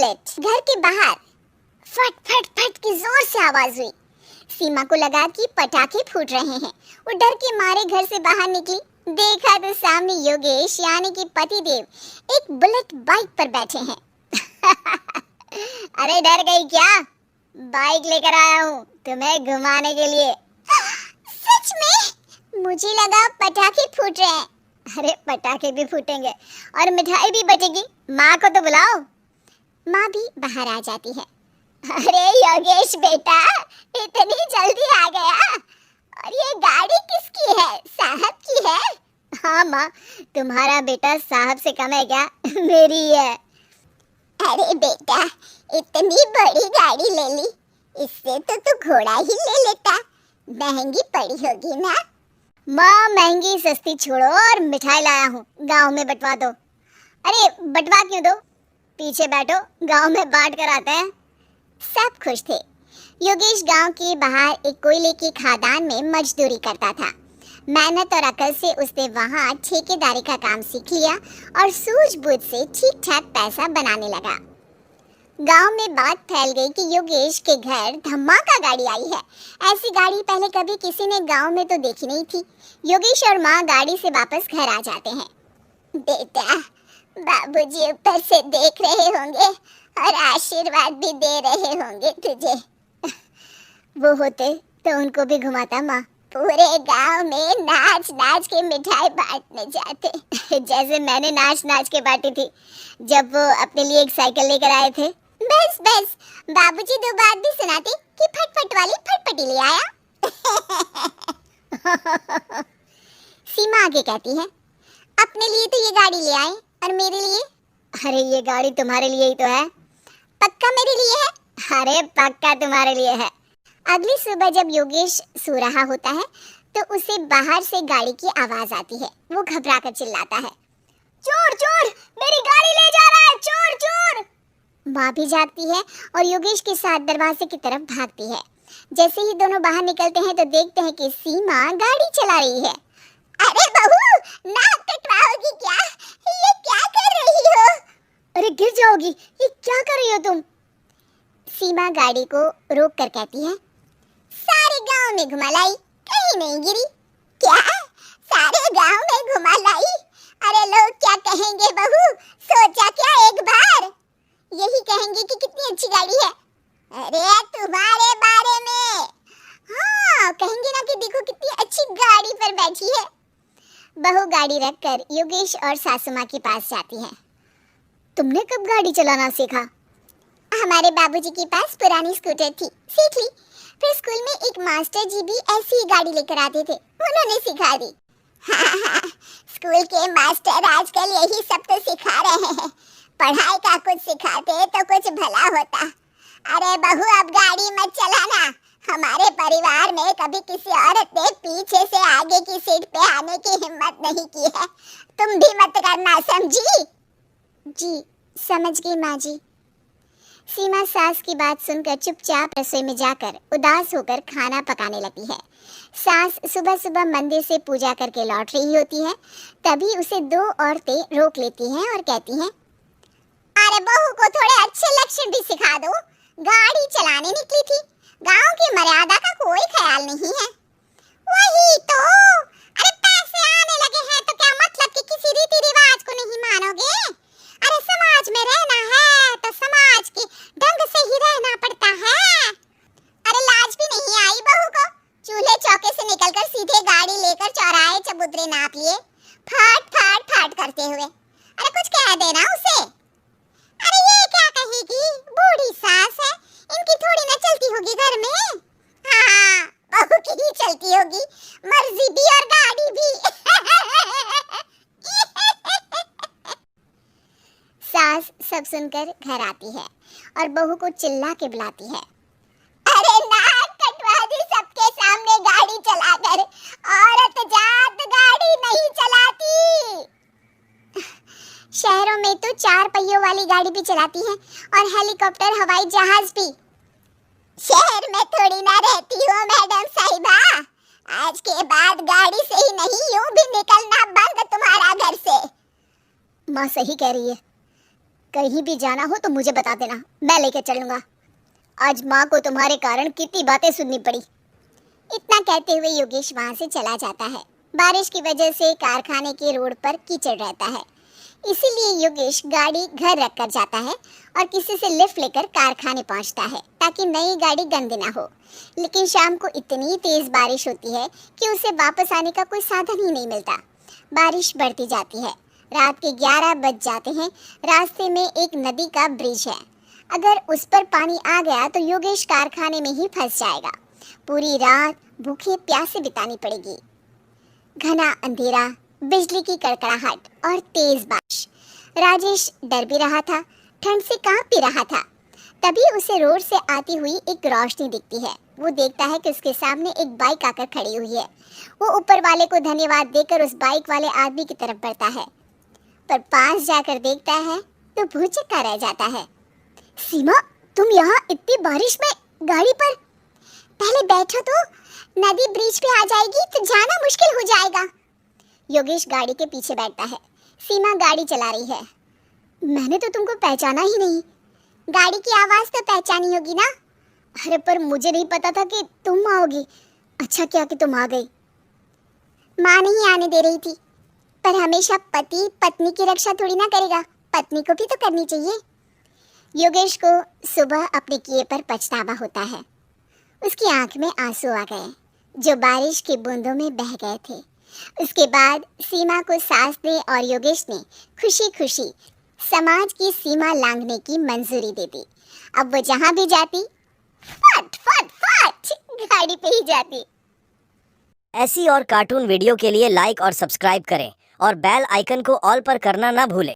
Bullet. घर के बाहर फट फट फट की जोर से आवाज हुई। सीमा को लगा कि पटाखे फूट रहे हैं। वो डर के मारे घर से बाहर निकली। देखा तो सामने योगेश यानी कि पतिदेव एक बुलेट बाइक पर बैठे हैं। अरे डर गई क्या? बाइक लेकर आया हूँ तुम्हें घुमाने के लिए। सच में? मुझे लगा पटाखे फूट रहे हैं। अरे पटाखे भी फूटेंगे और मिठाई भी बटेगी। माँ को तो बुलाओ। माँ भी बाहर आ जाती है। अरे योगेश बेटा, इतनी जल्दी आ गया? और ये गाड़ी किसकी है? साहब की है? हाँ माँ, तुम्हारा बेटा साहब से कम है क्या? मेरी है। अरे बेटा, इतनी बड़ी गाड़ी ले ली, इससे तो तू घोड़ा ही ले लेता। महंगी पड़ी होगी ना? माँ महंगी सस्ती छोड़ो और मिठाई लाया हूँ, गांव में बंटवा दो। अरे बंटवा क्यों दो? पीछे बैठो, गांव में बांट कर आते हैं। सब खुश थे। योगेश गांव के बाहर एक कोयले की खदान में मजदूरी करता था। मेहनत और अकल से उसने वहां ठेकेदारी का काम सीख लिया और सूझबूझ से ठीक ठाक पैसा बनाने लगा। गांव में बात फैल गई कि योगेश के घर धमाका गाड़ी आई है। ऐसी गाड़ी पहले कभी किसी ने गांव में तो देखी नहीं थी। योगेश और माँ गाड़ी से वापस घर आ जाते हैं। बेटा, बाबूजी ऊपर से देख रहे होंगे और आशीर्वाद भी दे रहे होंगे तुझे। वो होते तो उनको भी घुमाता माँ। पूरे गांव में नाच नाच के मिठाई बांटने जाते। जैसे मैंने नाच नाच के बांटी थी जब वो अपने लिए एक साइकिल लेकर आए थे। बस बस, बाबूजी दो बात भी सुनाते कि फटफट वाली फटफटी ले आया। सीमा आगे कहती है, अपने लिए तो ये गाड़ी ले आए और मेरे लिए? अरे ये गाड़ी तुम्हारे लिए ही तो है। पक्का मेरे लिए है? अरे पक्का तुम्हारे लिए है। अगली सुबह जब योगेश सो रहा होता है तो उसे बाहर से गाड़ी की आवाज आती है। वो घबराकर चिल्लाता है, चोर चोर, मेरी गाड़ी ले जा रहा है, चोर चोर। माँ भी जागती है और योगेश के साथ दरवाजे की तरफ भागती है। जैसे ही दोनों बाहर निकलते हैं तो देखते हैं कि सीमा गाड़ी चला रही है। अरे बहू, नाक कटवाओगी क्या? ये क्या कर रही हो? अरे गिर जाओगी, ये क्या कर रही हो तुम? सीमा गाड़ी को रोक कर कहती है, सारे गांव में घुमा लाई, कहीं नहीं गिरी। क्या? सारे गांव में घुमा लाई? अरे लोग क्या कहेंगे बहू? सोचा क्या एक बार? यही कहेंगे कि कितनी अच्छी गाड़ी है। अरे तुम्हारे बारे में हाँ कहेंगे ना कि देखो कितनी अच्छी गाड़ी पर बैठी है। बहू गाड़ी रखकर योगेश और सासू माँ के पास जाती है। तुमने कब गाड़ी चलाना सीखा? हमारे बाबूजी के पास पुरानी स्कूटर थी, सीख ली। फिर स्कूल में एक मास्टर जी भी ऐसी ही गाड़ी लेकर आते थे, उन्होंने सिखा दी। हाँ, स्कूल के मास्टर आजकल यही सब तो सिखा रहे हैं। पढ़ाई का कुछ सिखाते तो कुछ भला होता। अरे बहू, अब गाड़ी मत चलाना। हमारे परिवार में कभी किसी औरत ने पीछे से आगे की सीट पे आने की हिम्मत नहीं की है। तुम भी मत करना, समझी? जी समझ गई माँ जी। सीमा सास की बात सुनकर चुपचाप रसोई में जाकर उदास होकर खाना पकाने लगती है। सास सुबह सुबह मंदिर से पूजा करके लौट रही होती है। तभी उसे दो औरतें रोक लेती हैं और कहती हैं, अरे बहू को थोड़े अच्छे लक्षण भी सिखा दो। गाड़ी चलाने निकली थी, गांव की मर्यादा का कोई ख्याल नहीं है। वही तो, अरे पैसे आने लगे हैं तो क्या मतलब कि किसी रीति रिवाज को नहीं मानोगे? अरे समाज में रहना है तो समाज के ढंग से ही रहना पड़ता है। अरे लाज भी नहीं आई बहू को? चूल्हे चौके से निकलकर सीधे गाड़ी लेकर चौराहे चबूतरे नाप लिए, फाट फाट फाट करते हुए। अरे कुछ कह देना उसे। अरे ये क्या कहेगी, बूढ़ी सास है, इनकी थोड़ी ना चलती होगी घर में। हाँ, बहू की ही चलती होगी, मर्जी भी और गाड़ी भी। सास सब सुनकर घर आती है और बहू को चिल्ला के बुलाती है, अरे नाक कटवा दी सबके सामने गाड़ी चलाकर। औरत जात गाड़ी नहीं चलाती। शहरों में तो 4 पहियों वाली गाड़ी भी चलाती है और हेलीकॉप्टर, हवाई जहाज भी। शहर में थोड़ी ना रहती हो मैडम साहिबा। आज के बाद गाड़ी से ही नहीं, यूं भी निकलना बंद तुम्हारा घर से। माँ सही कह रही है। कहीं भी जाना हो तो मुझे बता देना, मैं लेकर चलूंगा। आज माँ को तुम्हारे कारण कितनी बातें सुननी पड़ी। इतना कहते हुए योगेश वहां से चला जाता है। बारिश की वजह से कारखाने के रोड पर कीचड़ रहता है, इसीलिए योगेश गाड़ी घर रख कर जाता है और किसी से लिफ्ट लेकर कारखाने पहुंचता है ताकि नई गाड़ी गंदी ना हो। लेकिन शाम को इतनी तेज बारिश होती है कि उसे वापस आने का कोई साधन ही नहीं मिलता। बारिश बढ़ती जाती है, रात के 11 बज जाते हैं। रास्ते में एक नदी का ब्रिज है, अगर उस पर पानी आ गया तो योगेश कारखाने में ही फंस जाएगा। पूरी रात भूखे प्यासे बितानी पड़ेगी। घना अंधेरा, बिजली की कड़कड़ाहट और तेज बारिश। राजेश डर भी रहा था, ठंड से कांप भी रहा था। तभी उसे रोड से आती हुई एक रोशनी दिखती है। वो देखता है कि उसके सामने एक बाइक आकर खड़ी हुई है। वो ऊपर वाले को धन्यवाद देकर उस बाइक वाले आदमी की तरफ बढ़ता है, पर पास जाकर देखता है तो भूचक्का रह जाता है। सीमा, तुम यहाँ इतनी बारिश में गाड़ी पर? पहले बैठो तो, नदी ब्रिज पे आ जाएगी तो जाना मुश्किल हो जाएगा। योगेश गाड़ी के पीछे बैठता है। सीमा गाड़ी चला रही है। मैंने तो तुमको पहचाना ही नहीं। गाड़ी की आवाज तो पहचानी होगी ना? अरे पर मुझे नहीं पता था कि तुम आओगी। अच्छा क्या कि तुम आ गई। माँ नहीं आने दे रही थी, पर हमेशा पति पत्नी की रक्षा थोड़ी ना करेगा, पत्नी को भी तो करनी चाहिए। योगेश को सुबह अपने किए पर पछतावा होता है। उसकी आंख में आंसू आ गए जो बारिश की बूंदों में बह गए थे। उसके बाद सीमा को सास ने और योगेश ने खुशी खुशी समाज की सीमा लांघने की मंजूरी दे दी। अब वो जहां भी जाती फट फट फट गाड़ी पे ही जाती। ऐसी और कार्टून वीडियो के लिए लाइक और सब्सक्राइब करें और बेल आइकन को ऑल पर करना ना भूलें।